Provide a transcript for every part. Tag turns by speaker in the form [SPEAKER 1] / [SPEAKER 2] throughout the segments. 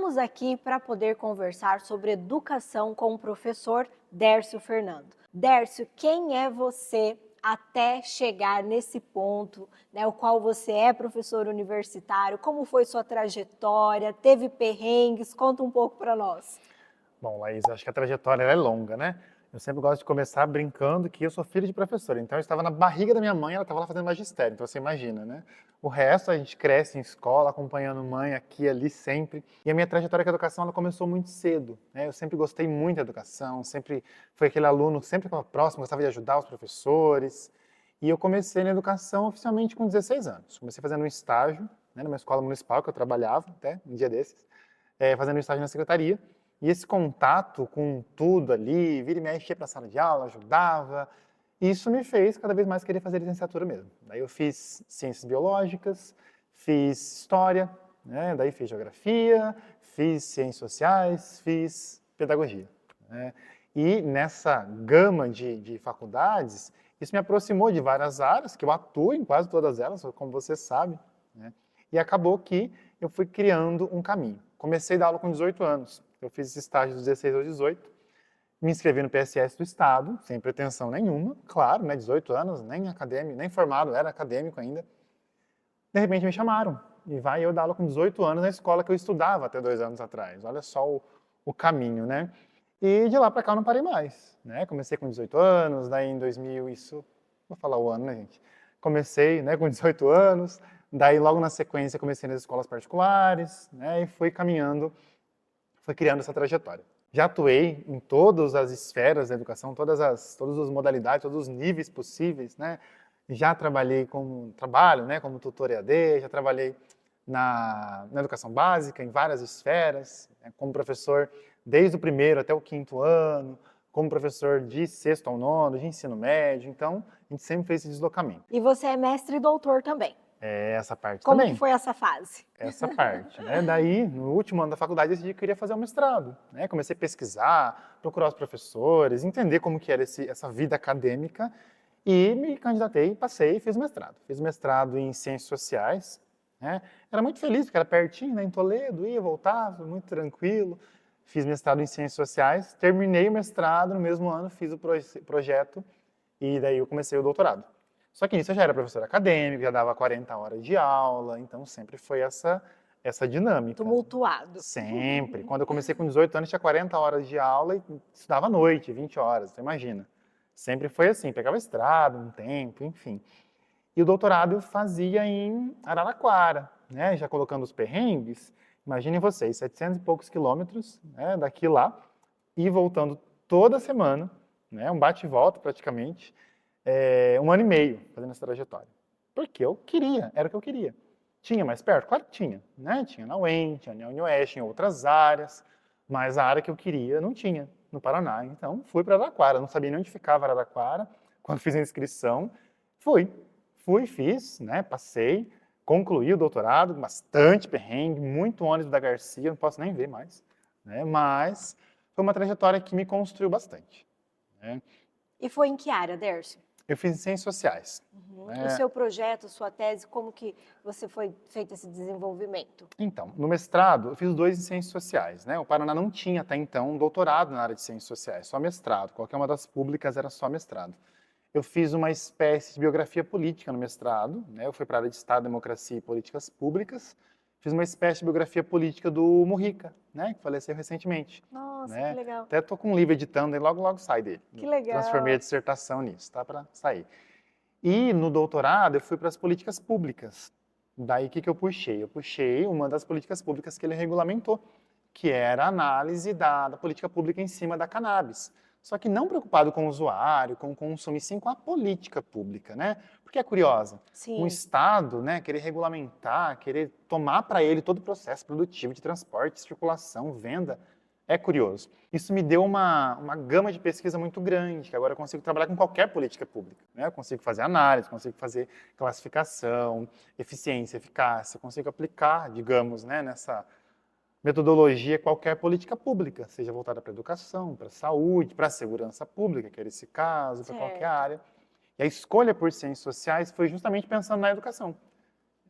[SPEAKER 1] Estamos aqui para poder conversar sobre educação com o professor Dércio Fernando. Dércio, quem é você até chegar nesse ponto, né, o qual você é professor universitário? Como foi sua trajetória? Teve perrengues? Conta um pouco para nós.
[SPEAKER 2] Bom, Laís, acho que a trajetória é longa, né? Eu sempre gosto de começar brincando que eu sou filho de professor. Então, eu estava na barriga da minha mãe, ela estava lá fazendo magistério. Então, você imagina, né? O resto, a gente cresce em escola, acompanhando mãe aqui e ali sempre. E a minha trajetória com a educação, ela começou muito cedo, né? Eu sempre gostei muito da educação, sempre fui aquele aluno, sempre próximo, gostava de ajudar os professores. E eu comecei na educação oficialmente com 16 anos. Comecei fazendo um estágio, né, numa escola municipal que eu trabalhava, até um dia desses, fazendo um estágio na secretaria. E esse contato com tudo ali, vira e mexe para a sala de aula, ajudava, e isso me fez cada vez mais querer fazer licenciatura mesmo. Daí eu fiz ciências biológicas, fiz história, né? Daí fiz geografia, fiz ciências sociais, fiz pedagogia, né? E nessa gama de faculdades, isso me aproximou de várias áreas, que eu atuo em quase todas elas, como você sabe, né? E acabou que eu fui criando um caminho. Comecei a dar aula com 18 anos. Eu fiz esse estágio dos 16 aos 18, me inscrevi no PSS do Estado, sem pretensão nenhuma, claro, né, 18 anos, nem acadêmico, nem formado, era acadêmico ainda. De repente me chamaram, e vai eu dar aula com 18 anos na escola que eu estudava até 2 anos atrás. Olha só o caminho, né? E de lá para cá eu não parei mais, né? Comecei com 18 anos, daí em 2000, isso, vou falar o ano, né, gente? Comecei, né, com 18 anos, daí logo na sequência comecei nas escolas particulares, né, e fui caminhando, fui criando essa trajetória. Já atuei em todas as esferas da educação, todas as modalidades, todos os níveis possíveis, né? Já trabalhei como trabalho, né, como tutor EAD, já trabalhei na educação básica, em várias esferas, né, como professor desde o primeiro até o quinto ano, como professor de sexto ao nono, de ensino médio, então a gente sempre fez esse deslocamento.
[SPEAKER 1] E você é mestre e doutor também.
[SPEAKER 2] É essa parte
[SPEAKER 1] Como que
[SPEAKER 2] também.
[SPEAKER 1] foi essa fase?
[SPEAKER 2] Essa parte, né? Daí, no último ano da faculdade, eu decidi que queria fazer um mestrado, né? Comecei a pesquisar, procurar os professores, entender como que era essa vida acadêmica e me candidatei, passei e fiz mestrado. Fiz mestrado em Ciências Sociais, né? Era muito feliz, porque era pertinho, né? Em Toledo, ia, voltava, muito tranquilo. Fiz mestrado em Ciências Sociais, terminei o mestrado, no mesmo ano fiz o projeto e daí eu comecei o doutorado. Só que nisso eu já era professor acadêmico, já dava 40 horas de aula, então sempre foi essa dinâmica.
[SPEAKER 1] Tumultuado.
[SPEAKER 2] Sempre. Quando eu comecei com 18 anos, tinha 40 horas de aula e estudava à noite, 20 horas, você imagina. Sempre foi assim, pegava estrada, um tempo, enfim. E o doutorado eu fazia em Araraquara, né? Já colocando os perrengues, imaginem vocês, 700 e poucos quilômetros, né, daqui lá, e voltando toda semana, né, um bate e volta praticamente, 1 ano e meio fazendo essa trajetória. Porque eu queria, era o que eu queria. Tinha mais perto? Claro que tinha, né? Tinha na UEM, tinha na UniOeste, em outras áreas, mas a área que eu queria não tinha, no Paraná. Então, fui para Araraquara, não sabia nem onde ficava Araraquara. Quando fiz a inscrição, fui. Fiz, né? Passei, concluí o doutorado, bastante perrengue, muito ônibus da Garcia, não posso nem ver mais, né? Mas foi uma trajetória que me construiu bastante, né?
[SPEAKER 1] E foi em que área, Dércio?
[SPEAKER 2] Eu fiz em Ciências Sociais.
[SPEAKER 1] O seu projeto, sua tese, como que você foi feito esse desenvolvimento?
[SPEAKER 2] Então, no mestrado, eu fiz 2 em Ciências Sociais, né? O Paraná não tinha até então um doutorado na área de Ciências Sociais, só mestrado. Qualquer uma das públicas era só mestrado. Eu fiz uma espécie de biografia política no mestrado, né? Eu fui para a área de Estado, Democracia e Políticas Públicas. Fiz uma espécie de biografia política do Mujica, né? Que faleceu recentemente.
[SPEAKER 1] Nossa, que
[SPEAKER 2] Né?
[SPEAKER 1] legal.
[SPEAKER 2] Até estou com um livro editando e logo, logo sai dele.
[SPEAKER 1] Que legal.
[SPEAKER 2] Transformei a dissertação nisso, tá? Para sair. E no doutorado eu fui para as políticas públicas. Daí o que eu puxei? Eu puxei uma das políticas públicas que ele regulamentou, que era a análise da política pública em cima da cannabis. Só que não preocupado com o usuário, com o consumo, e sim com a política pública, né? Porque é curiosa.
[SPEAKER 1] Sim.
[SPEAKER 2] Um Estado, né, querer regulamentar, querer tomar para ele todo o processo produtivo de transporte, circulação, venda, é curioso. Isso me deu uma gama de pesquisa muito grande, que agora eu consigo trabalhar com qualquer política pública, né? Eu consigo fazer análise, consigo fazer classificação, eficiência, eficácia, consigo aplicar, digamos, né, nessa metodologia qualquer política pública, seja voltada para a educação, para a saúde, para a segurança pública, que era esse caso, para qualquer área. E a escolha por ciências sociais foi justamente pensando na educação.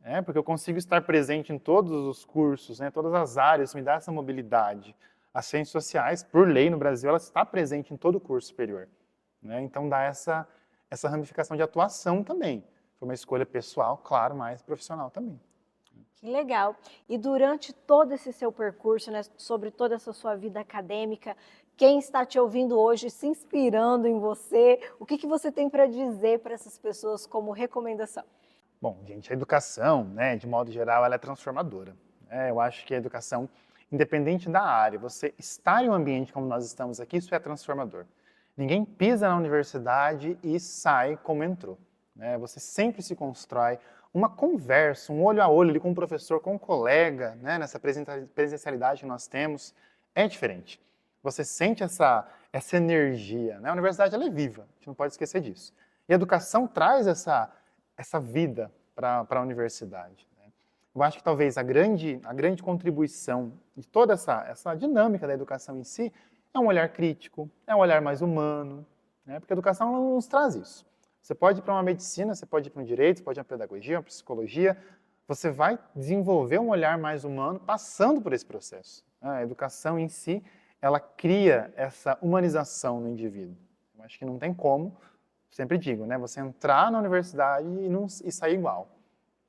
[SPEAKER 2] né? Porque eu consigo estar presente em todos os cursos, né? Todas as áreas, me dá essa mobilidade. As ciências sociais, por lei no Brasil, ela está presente em todo o curso superior, né? Então dá essa ramificação de atuação também. Foi uma escolha pessoal, claro, mas profissional também.
[SPEAKER 1] Que legal. E durante todo esse seu percurso, né, sobre toda essa sua vida acadêmica, quem está te ouvindo hoje, se inspirando em você, o que você tem para dizer para essas pessoas como recomendação?
[SPEAKER 2] Bom, gente, a educação, né, de modo geral, ela é transformadora, né? Eu acho que a educação, independente da área, você estar em um ambiente como nós estamos aqui, isso é transformador. Ninguém pisa na universidade e sai como entrou, né? Você sempre se constrói uma conversa, um olho a olho ali com o professor, com o colega, né, nessa presencialidade que nós temos, é diferente. Você sente essa energia, né? A universidade ela é viva, a gente não pode esquecer disso. E a educação traz essa vida para a universidade, né? Eu acho que talvez a grande contribuição de toda essa dinâmica da educação em si é um olhar crítico, é um olhar mais humano, né? Porque a educação não nos traz isso. Você pode ir para uma medicina, você pode ir para um direito, você pode ir para uma pedagogia, uma psicologia, você vai desenvolver um olhar mais humano passando por esse processo. A educação em si, ela cria essa humanização no indivíduo. Eu acho que não tem como, sempre digo, né? Você entrar na universidade e sair igual.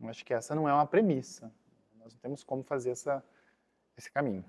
[SPEAKER 2] Eu acho que essa não é uma premissa. Nós não temos como fazer esse caminho.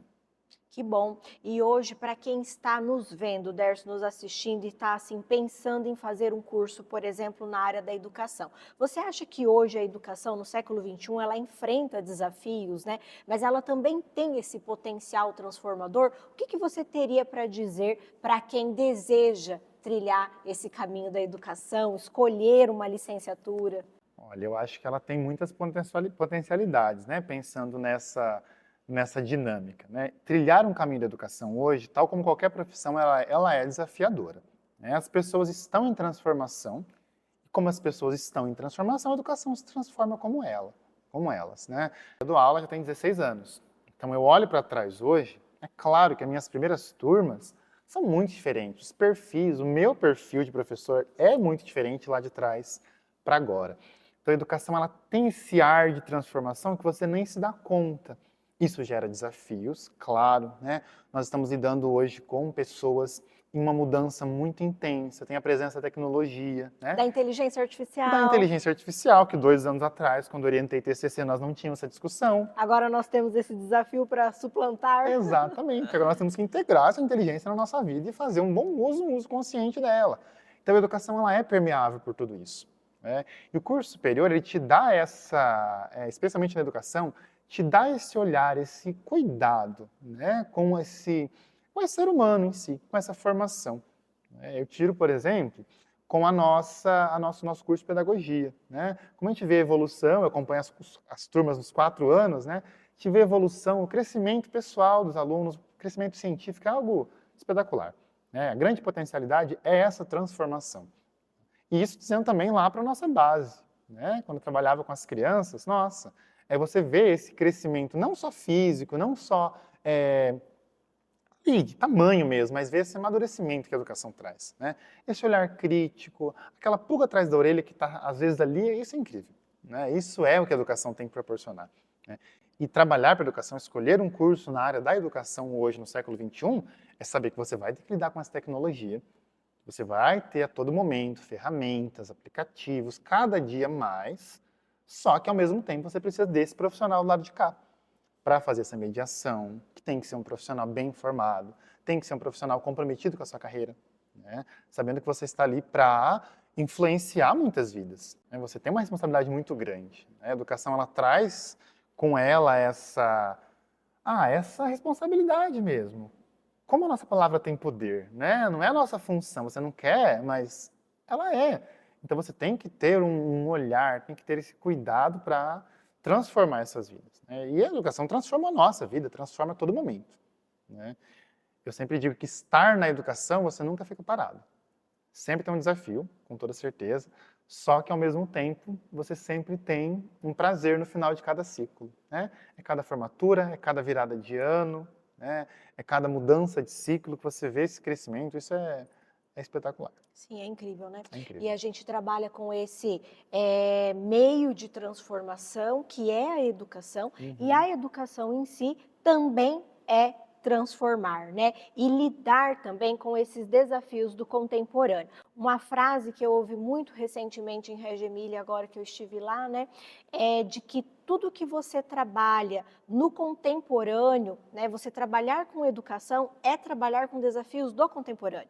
[SPEAKER 1] Que bom. E hoje, para quem está nos vendo, Dércio, nos assistindo e está assim pensando em fazer um curso, por exemplo, na área da educação, você acha que hoje a educação no século XXI ela enfrenta desafios, né? Mas ela também tem esse potencial transformador? O que você teria para dizer para quem deseja trilhar esse caminho da educação, escolher uma licenciatura?
[SPEAKER 2] Olha, eu acho que ela tem muitas potencialidades, né? Pensando nessa dinâmica, né? Trilhar um caminho da educação hoje, tal como qualquer profissão, ela é desafiadora, né? As pessoas estão em transformação, e como as pessoas estão em transformação, a educação se transforma como elas, né? Eu dou aula já tem 16 anos, então eu olho para trás hoje, é claro que as minhas primeiras turmas são muito diferentes, os perfis, o meu perfil de professor é muito diferente lá de trás para agora. Então a educação ela tem esse ar de transformação que você nem se dá conta. Isso gera desafios, claro, né? Nós estamos lidando hoje com pessoas em uma mudança muito intensa, tem a presença da tecnologia, né?
[SPEAKER 1] Da inteligência artificial.
[SPEAKER 2] Da inteligência artificial, que 2 anos atrás, quando eu orientei TCC, nós não tínhamos essa discussão.
[SPEAKER 1] Agora nós temos esse desafio para suplantar.
[SPEAKER 2] Exatamente, agora nós temos que integrar essa inteligência na nossa vida e fazer um bom uso, um uso consciente dela. Então a educação ela é permeável por tudo isso, né? E o curso superior, ele te dá especialmente na educação, te dá esse olhar, esse cuidado, né, com esse ser humano em si, com essa formação. Eu tiro, por exemplo, com nosso curso de pedagogia, né? Como a gente vê a evolução, eu acompanho as turmas nos 4 anos, né? A gente vê a evolução, o crescimento pessoal dos alunos, o crescimento científico é algo espetacular, né? A grande potencialidade é essa transformação. E isso dizendo também lá para a nossa base, né? Quando eu trabalhava com as crianças, nossa, você vê esse crescimento, não só físico, não só de tamanho mesmo, mas vê esse amadurecimento que a educação traz, né? Esse olhar crítico, aquela pulga atrás da orelha que está às vezes ali, isso é incrível, né? Isso é o que a educação tem que proporcionar, né? E trabalhar para a educação, escolher um curso na área da educação hoje, no século XXI, é saber que você vai ter que lidar com essa tecnologia, você vai ter a todo momento ferramentas, aplicativos, cada dia mais, só que ao mesmo tempo você precisa desse profissional do lado de cá para fazer essa mediação, que tem que ser um profissional bem informado, tem que ser um profissional comprometido com a sua carreira, né? Sabendo que você está ali para influenciar muitas vidas, né? Você tem uma responsabilidade muito grande, né? A educação ela traz com ela essa responsabilidade mesmo. Como a nossa palavra tem poder, né? Não é a nossa função, você não quer, mas ela é. Então você tem que ter um olhar, tem que ter esse cuidado para transformar essas vidas, né? E a educação transforma a nossa vida, transforma a todo momento, né? Eu sempre digo que estar na educação, você nunca fica parado. Sempre tem um desafio, com toda certeza, só que ao mesmo tempo você sempre tem um prazer no final de cada ciclo, né? É cada formatura, é cada virada de ano, né? É cada mudança de ciclo que você vê esse crescimento, isso é espetacular.
[SPEAKER 1] Sim, é incrível, né?
[SPEAKER 2] É incrível.
[SPEAKER 1] E a gente trabalha com esse meio de transformação, que é a educação, e
[SPEAKER 2] Uhum.
[SPEAKER 1] a educação em si também é transformar, né? E lidar também com esses desafios do contemporâneo. Uma frase que eu ouvi muito recentemente em Reggio Emília, agora que eu estive lá, né, é de que tudo que você trabalha no contemporâneo, né, você trabalhar com educação é trabalhar com desafios do contemporâneo.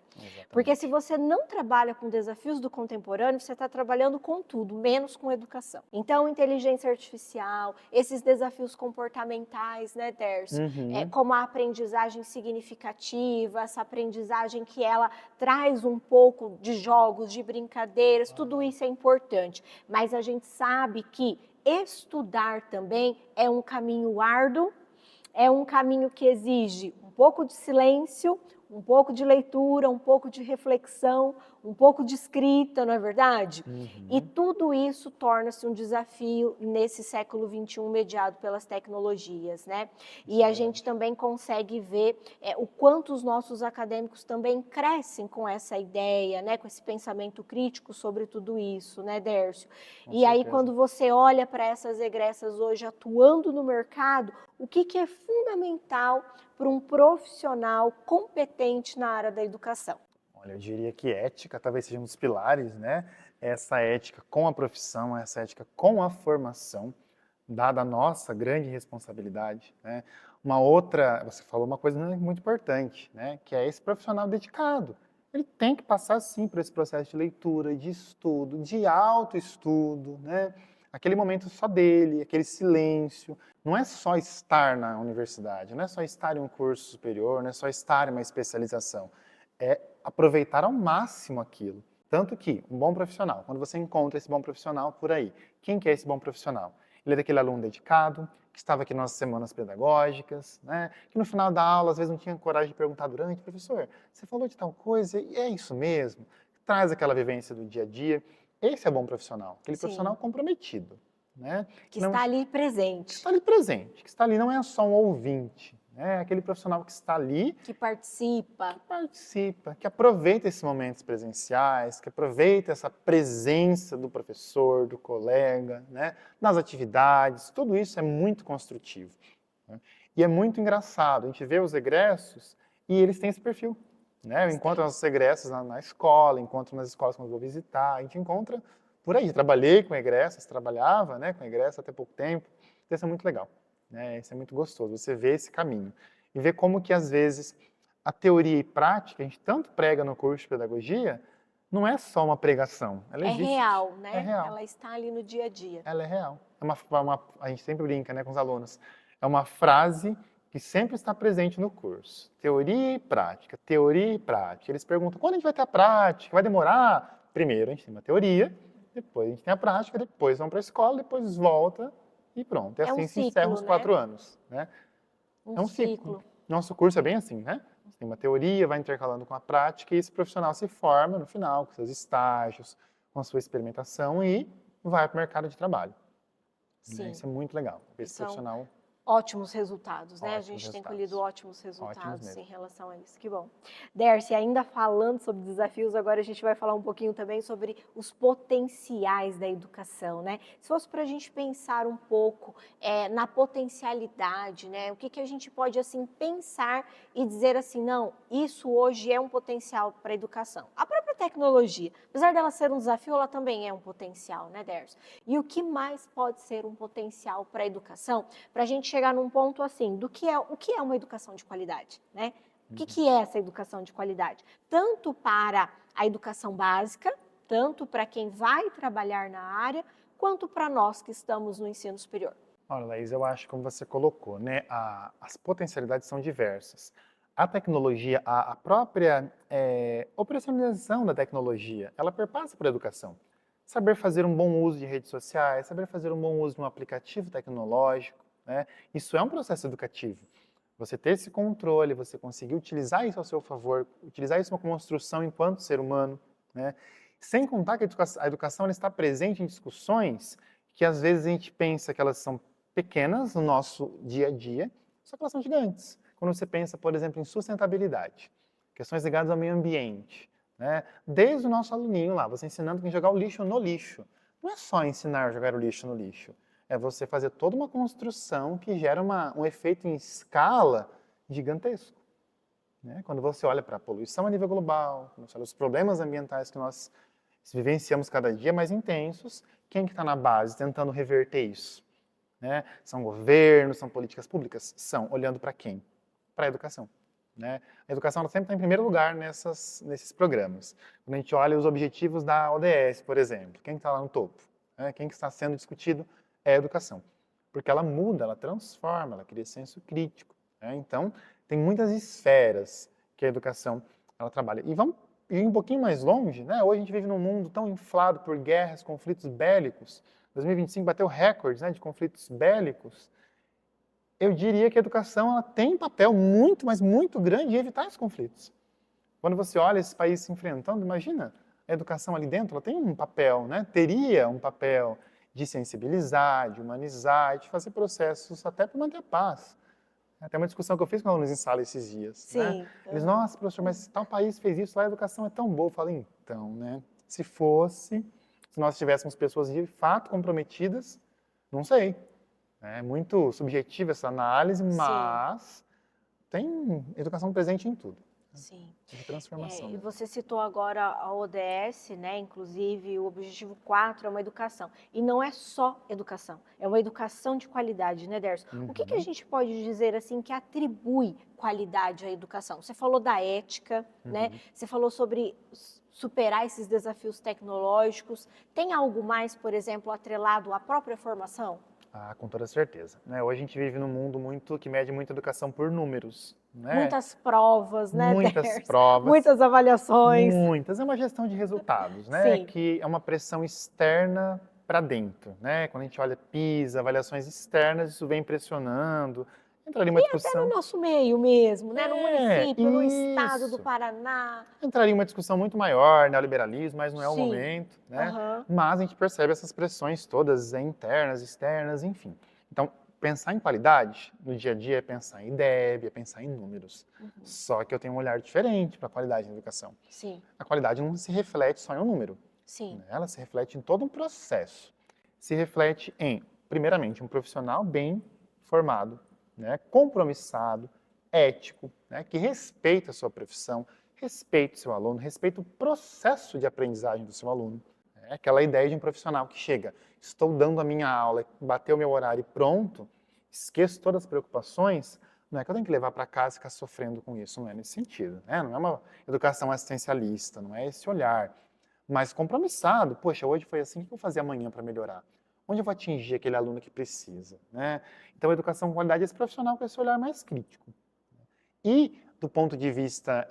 [SPEAKER 1] Porque se
[SPEAKER 2] Exatamente.
[SPEAKER 1] você não trabalha com desafios do contemporâneo, você está trabalhando com tudo, menos com educação. Então, inteligência artificial, esses desafios comportamentais, né, Tércio?
[SPEAKER 2] Uhum.
[SPEAKER 1] Como a aprendizagem significativa, essa aprendizagem que ela traz um pouco de jogos, de brincadeiras, tudo isso é importante. Mas a gente sabe que estudar também é um caminho árduo, é um caminho que exige um pouco de silêncio, um pouco de leitura, um pouco de reflexão, um pouco de escrita, não é verdade? E
[SPEAKER 2] Uhum.
[SPEAKER 1] tudo isso torna-se um desafio nesse século XXI mediado pelas tecnologias, né?
[SPEAKER 2] Isso
[SPEAKER 1] E
[SPEAKER 2] é
[SPEAKER 1] a gente
[SPEAKER 2] verdade.
[SPEAKER 1] também consegue ver o quanto os nossos acadêmicos também crescem com essa ideia, né? Com esse pensamento crítico sobre tudo isso, né, Dércio?
[SPEAKER 2] Com
[SPEAKER 1] E aí,
[SPEAKER 2] certeza.
[SPEAKER 1] quando você olha para essas egressas hoje atuando no mercado, o que é fundamental para um profissional competente na área da educação?
[SPEAKER 2] Olha, eu diria que ética talvez seja um dos pilares, né? Essa ética com a profissão, essa ética com a formação, dada a nossa grande responsabilidade, né? Uma outra, você falou uma coisa muito importante, né? Que é esse profissional dedicado. Ele tem que passar, sim, por esse processo de leitura, de estudo, de autoestudo, né? Aquele momento só dele, aquele silêncio. Não é só estar na universidade, não é só estar em um curso superior, não é só estar em uma especialização. É aproveitar ao máximo aquilo. Tanto que um bom profissional, quando você encontra esse bom profissional por aí, quem que é esse bom profissional? Ele é daquele aluno dedicado, que estava aqui nas nossas semanas pedagógicas, né? Que no final da aula, às vezes, não tinha coragem de perguntar durante, professor, você falou de tal coisa, e é isso mesmo? Traz aquela vivência do dia a dia. Esse é bom profissional, aquele profissional
[SPEAKER 1] Sim,
[SPEAKER 2] comprometido, né?
[SPEAKER 1] que
[SPEAKER 2] Não,
[SPEAKER 1] está ali
[SPEAKER 2] que
[SPEAKER 1] presente,
[SPEAKER 2] está ali presente, que está ali não é só um ouvinte, né? É aquele profissional que está ali,
[SPEAKER 1] que participa.
[SPEAKER 2] que participa, que aproveita esses momentos presenciais, que aproveita essa presença do professor, do colega, né? Nas atividades, tudo isso é muito construtivo, né? E é muito engraçado, a gente vê os egressos e eles têm esse perfil, né? Eu
[SPEAKER 1] Eles
[SPEAKER 2] encontro
[SPEAKER 1] têm.
[SPEAKER 2] nossos egressos na escola, encontro nas escolas quando eu vou visitar, a gente encontra por aí. Trabalhei com egressos, trabalhava, né, com egressos até pouco tempo, então isso é muito legal, né? Isso é muito gostoso, você vê esse caminho e ver como que às vezes a teoria e prática, a gente tanto prega no curso de pedagogia, não é só uma pregação, ela
[SPEAKER 1] É
[SPEAKER 2] existe,
[SPEAKER 1] real,
[SPEAKER 2] é
[SPEAKER 1] né?
[SPEAKER 2] real,
[SPEAKER 1] Ela está ali no dia a dia.
[SPEAKER 2] ela é real. A gente sempre brinca, né, com os alunos, é uma frase que sempre está presente no curso. Teoria e prática, teoria e prática. Eles perguntam, quando a gente vai ter a prática? Vai demorar? Primeiro a gente tem uma teoria, depois a gente tem a prática, depois vão para a escola, depois volta e pronto. E
[SPEAKER 1] É um
[SPEAKER 2] assim se encerram
[SPEAKER 1] ciclo,
[SPEAKER 2] os
[SPEAKER 1] né?
[SPEAKER 2] 4 anos, né?
[SPEAKER 1] Um
[SPEAKER 2] É um ciclo.
[SPEAKER 1] ciclo.
[SPEAKER 2] Nosso curso é bem assim, né? Você tem uma teoria, vai intercalando com a prática e esse profissional se forma no final, com seus estágios, com a sua experimentação e vai para o mercado de trabalho, né?
[SPEAKER 1] Sim.
[SPEAKER 2] Isso é muito legal.
[SPEAKER 1] E
[SPEAKER 2] Esse
[SPEAKER 1] são
[SPEAKER 2] profissional,
[SPEAKER 1] ótimos resultados, né? A
[SPEAKER 2] ótimos
[SPEAKER 1] gente tem colhido
[SPEAKER 2] resultados.
[SPEAKER 1] ótimos
[SPEAKER 2] Ótimos
[SPEAKER 1] resultados em
[SPEAKER 2] mesmo.
[SPEAKER 1] relação a isso. Que bom. Dercy, ainda falando sobre desafios, agora a gente vai falar um pouquinho também sobre os potenciais da educação, né? Se fosse para a gente pensar um pouco na potencialidade, né? O que a gente pode, assim, pensar e dizer assim, não, isso hoje é um potencial para a educação. A própria tecnologia, apesar dela ser um desafio, ela também é um potencial, né, Dercy? E o que mais pode ser um potencial para a educação? Para a gente chegar num ponto assim, o que é uma educação de qualidade, né? O que é essa educação de qualidade? Tanto para a educação básica, tanto para quem vai trabalhar na área, quanto para nós que estamos no ensino superior.
[SPEAKER 2] Olha, Laís, eu acho que como você colocou, né, as potencialidades são diversas. A tecnologia, a própria operacionalização da tecnologia, ela perpassa por educação. Saber fazer um bom uso de redes sociais, saber fazer um bom uso de um aplicativo tecnológico, né, isso é um processo educativo. Você ter esse controle, você conseguir utilizar isso ao seu favor, utilizar isso como construção enquanto ser humano, né? Sem contar que a educação ela está presente em discussões que às vezes a gente pensa que elas são pequenas no nosso dia a dia, só que elas são gigantes. Quando você pensa, por exemplo, em sustentabilidade, questões ligadas ao meio ambiente, né? Desde o nosso aluninho lá, você ensinando que jogar o lixo no lixo. não é só ensinar a jogar o lixo no lixo. É você fazer toda uma construção que gera um efeito em escala gigantesco. Né? Quando você olha para a poluição a nível global, quando você olha os problemas ambientais que nós vivenciamos cada dia mais intensos, quem que está na base tentando reverter isso? Né? São governos, são políticas públicas? São. Olhando para quem? Para a educação. Né? A educação ela sempre está em primeiro lugar nesses programas. Quando a gente olha os objetivos da ODS, por exemplo, quem está lá no topo? Né? Quem que está sendo discutido é a educação. Porque ela muda, ela transforma, ela cria senso crítico. Né? Então, tem muitas esferas que a educação ela trabalha. E vamos ir um pouquinho mais longe. Né? Hoje a gente vive num mundo tão inflado por guerras, conflitos bélicos. 2025 bateu recordes, né, de conflitos bélicos. Eu diria que a educação ela tem um papel muito, mas muito grande em evitar esses conflitos. Quando você olha esses países se enfrentando, imagina, a educação ali dentro ela tem um papel, né? Teria um papel de sensibilizar, de humanizar, de fazer processos até para manter a paz. Até uma discussão que eu fiz com alunos em sala esses dias.
[SPEAKER 1] Sim.
[SPEAKER 2] Né? Eles, nossa, professor, mas tal país fez isso, lá a educação é tão boa. Eu falei, então, né? Se nós tivéssemos pessoas de fato comprometidas, não sei. É muito subjetiva essa análise, mas tem educação presente em tudo.
[SPEAKER 1] Sim.
[SPEAKER 2] De transformação.
[SPEAKER 1] E você citou agora a ODS, né? Inclusive o objetivo 4 é uma educação. E não é só educação, é uma educação de qualidade, né, Derso? O que a gente pode dizer assim que atribui qualidade à educação? Você falou da ética, né? Você falou sobre superar esses desafios tecnológicos. Tem algo mais, por exemplo, atrelado à própria formação?
[SPEAKER 2] Ah, com toda certeza. Né? Hoje a gente vive num mundo que mede muita educação por números. Né?
[SPEAKER 1] Muitas provas, né,
[SPEAKER 2] Muitas
[SPEAKER 1] Derso?
[SPEAKER 2] provas.
[SPEAKER 1] Muitas avaliações.
[SPEAKER 2] Muitas. É uma gestão de resultados, né?
[SPEAKER 1] Sim.
[SPEAKER 2] Que é uma pressão externa para dentro. Né? Quando a gente olha PISA, avaliações externas, isso vem pressionando. Entraria uma discussão.
[SPEAKER 1] Até no nosso meio mesmo, né? No município, no estado do
[SPEAKER 2] isso.
[SPEAKER 1] Paraná.
[SPEAKER 2] Entraria uma discussão muito maior, neoliberalismo, mas não é o
[SPEAKER 1] Sim.
[SPEAKER 2] momento, né?
[SPEAKER 1] Aham.
[SPEAKER 2] Mas a gente percebe essas pressões todas, internas, externas, enfim. Então, pensar em qualidade no dia a dia é pensar em IDEB, é pensar em números. Só que eu tenho um olhar diferente para a qualidade na educação.
[SPEAKER 1] Sim.
[SPEAKER 2] A qualidade não se reflete só em um número.
[SPEAKER 1] Sim.
[SPEAKER 2] Né? Ela se reflete em todo um processo. Se reflete em, primeiramente, um profissional bem formado, né? Compromissado, ético, né? Que respeita a sua profissão, respeita o seu aluno, respeita o processo de aprendizagem do seu aluno. É aquela ideia de um profissional que chega, estou dando a minha aula, bateu o meu horário e pronto, esqueço todas as preocupações, não é que eu tenho que levar para casa e ficar sofrendo com isso, não é nesse sentido. Né? Não é uma educação assistencialista, não é esse olhar. Mas compromissado, poxa, hoje foi assim, o que eu vou fazer amanhã para melhorar? Onde eu vou atingir aquele aluno que precisa? Né? Então, a educação com qualidade é esse profissional com esse olhar mais crítico. E, do ponto de vista,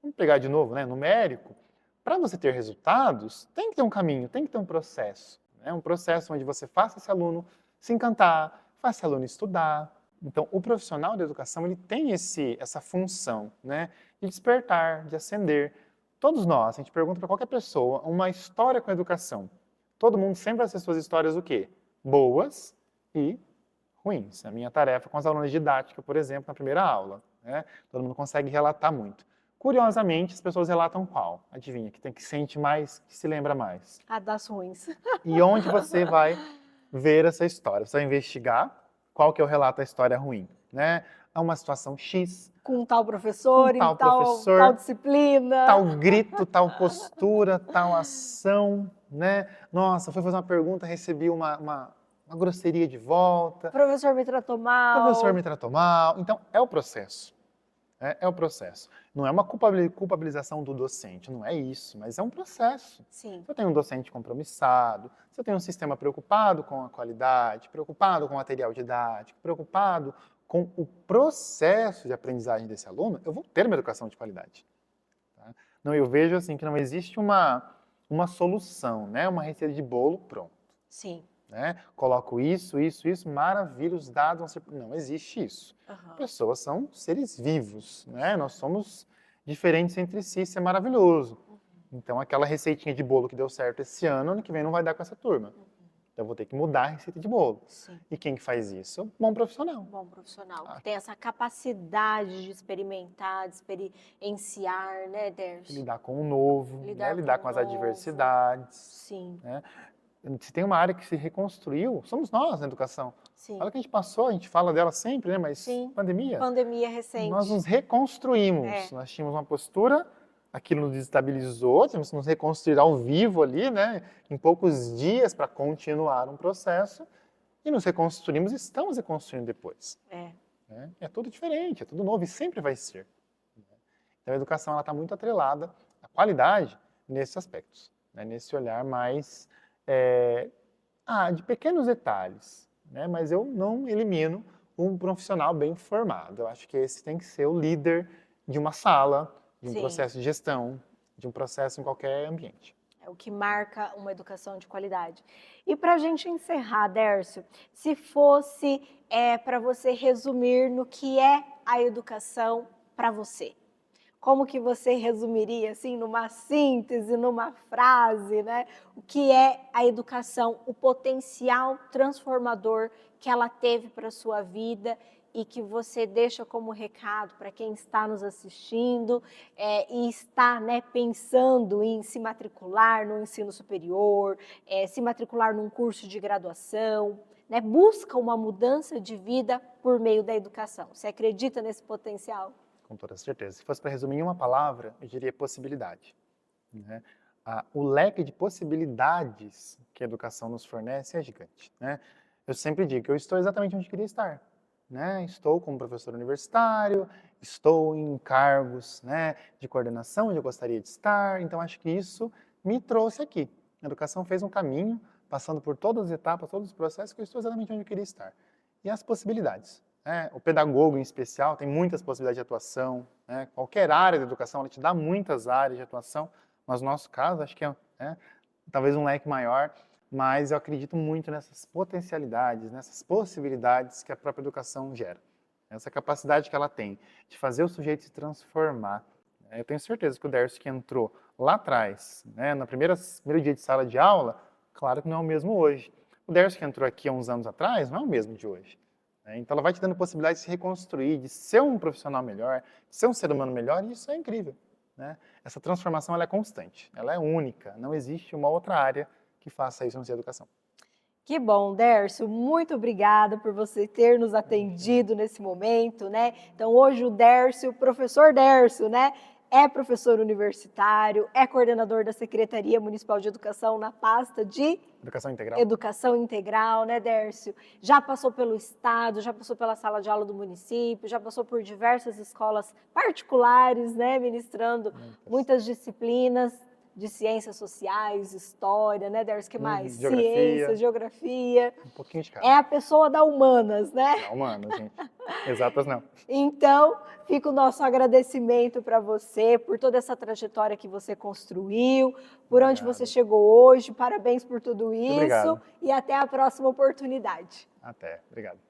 [SPEAKER 2] vamos pegar de novo, né, numérico, para você ter resultados, tem que ter um caminho, tem que ter um processo. Né? Um processo onde você faça esse aluno se encantar, faça esse aluno estudar. Então, o profissional da educação ele tem essa função, né, de despertar, de acender. Todos nós, a gente pergunta para qualquer pessoa, uma história com a educação. Todo mundo sempre vai ser suas histórias o quê? Boas e ruins. A minha tarefa com as alunas de didática, por exemplo, na primeira aula. Né? Todo mundo consegue relatar muito. Curiosamente, as pessoas relatam qual? Adivinha, que sente mais, que se lembra mais.
[SPEAKER 1] A das ruins.
[SPEAKER 2] E onde você vai ver essa história? Você vai investigar qual que é o relato da história ruim. Né? É uma situação X.
[SPEAKER 1] Com um tal professor,
[SPEAKER 2] tal
[SPEAKER 1] em tal disciplina.
[SPEAKER 2] Tal grito, tal postura, tal ação. Né? Nossa, foi fazer uma pergunta, recebi uma grosseria de volta.
[SPEAKER 1] O professor me tratou mal.
[SPEAKER 2] O professor me tratou mal. Então, é o processo. É o processo. Não é uma culpabilização do docente, não é isso, mas é um processo.
[SPEAKER 1] Sim.
[SPEAKER 2] Se eu tenho um docente compromissado, se eu tenho um sistema preocupado com a qualidade, preocupado com o material didático, preocupado com o processo de aprendizagem desse aluno, eu vou ter uma educação de qualidade. Tá? Não, eu vejo assim que não existe uma solução, né? Uma receita de bolo, pronto.
[SPEAKER 1] Sim.
[SPEAKER 2] Né? Coloco isso, maravilha, os dados vão ser... Não existe isso. Pessoas são seres vivos, né? Nós somos diferentes entre si, isso é maravilhoso. Então, aquela receitinha de bolo que deu certo esse ano que vem não vai dar com essa turma. Então, eu vou ter que mudar a receita de bolo.
[SPEAKER 1] Sim.
[SPEAKER 2] E quem que faz isso? Bom profissional.
[SPEAKER 1] Bom profissional. Que tem essa capacidade de experimentar, de experienciar, né, Derso?
[SPEAKER 2] Lidar com o novo, lidar com as adversidades.
[SPEAKER 1] Sim.
[SPEAKER 2] Né? se tem uma área que se reconstruiu, somos nós na educação.
[SPEAKER 1] Sim.
[SPEAKER 2] Olha que a gente passou, a gente fala dela sempre, né? Mas
[SPEAKER 1] Sim.
[SPEAKER 2] pandemia.
[SPEAKER 1] Pandemia recente.
[SPEAKER 2] Nós nos reconstruímos.
[SPEAKER 1] É.
[SPEAKER 2] Nós tínhamos uma postura, aquilo nos desestabilizou, tivemos que nos reconstruir ao vivo ali, né? Em poucos dias para continuar um processo. E nos reconstruímos e estamos reconstruindo depois. Né? É tudo diferente, é tudo novo e sempre vai ser. Então a educação está muito atrelada à qualidade nesses aspectos, né? Nesse olhar mais de pequenos detalhes, né? Mas eu não elimino um profissional bem formado. Eu acho que esse tem que ser o líder de uma sala, de um processo de gestão, de um processo em qualquer ambiente.
[SPEAKER 1] É o que marca uma educação de qualidade. E para a gente encerrar, Dércio, se fosse para você resumir no que é a educação para você, como que você resumiria, assim, numa síntese, numa frase, né? O que é a educação, o potencial transformador que ela teve para a sua vida e que você deixa como recado para quem está nos assistindo e está, né, pensando em se matricular no ensino superior, se matricular num curso de graduação, né, busca uma mudança de vida por meio da educação. Você acredita nesse potencial?
[SPEAKER 2] Com toda certeza. Se fosse para resumir em uma palavra, eu diria possibilidade. Né? O leque de possibilidades que a educação nos fornece é gigante. Né? Eu sempre digo que eu estou exatamente onde queria estar. Né? Estou como professor universitário, estou em cargos, né, de coordenação onde eu gostaria de estar, então acho que isso me trouxe aqui. A educação fez um caminho, passando por todas as etapas, todos os processos, que eu estou exatamente onde eu queria estar. E as possibilidades. O pedagogo, em especial, tem muitas possibilidades de atuação. Né? Qualquer área da educação, ela te dá muitas áreas de atuação, mas no nosso caso, acho que talvez um leque maior, mas eu acredito muito nessas potencialidades, nessas possibilidades que a própria educação gera. Essa capacidade que ela tem de fazer o sujeito se transformar. Eu tenho certeza que o Dércio que entrou lá atrás, né, no primeiro dia de sala de aula, claro que não é o mesmo hoje. O Dércio que entrou aqui há uns anos atrás não é o mesmo de hoje. Então ela vai te dando possibilidade de se reconstruir, de ser um profissional melhor, de ser um ser humano melhor, e isso é incrível. Né? Essa transformação ela é constante, ela é única, não existe uma outra área que faça isso na sua educação.
[SPEAKER 1] Que bom, Dércio, muito obrigada por você ter nos atendido nesse momento, né? Então hoje o Dércio, o professor Dércio, né? É professor universitário, é coordenador da Secretaria Municipal de Educação na pasta de Educação Integral, né, Dércio? Já passou pelo Estado, já passou pela sala de aula do município, já passou por diversas escolas particulares, né, ministrando muitas disciplinas de ciências sociais, história, né, Dércio? Que mais? Ciência, geografia.
[SPEAKER 2] Um pouquinho de cada.
[SPEAKER 1] É a pessoa da humanas, né?
[SPEAKER 2] Da humanas, gente. Exatas não.
[SPEAKER 1] Então, fica o nosso agradecimento para você, por toda essa trajetória que você construiu, por onde você chegou hoje. Parabéns por tudo isso.
[SPEAKER 2] Obrigado.
[SPEAKER 1] E até a próxima oportunidade.
[SPEAKER 2] Até. Obrigado.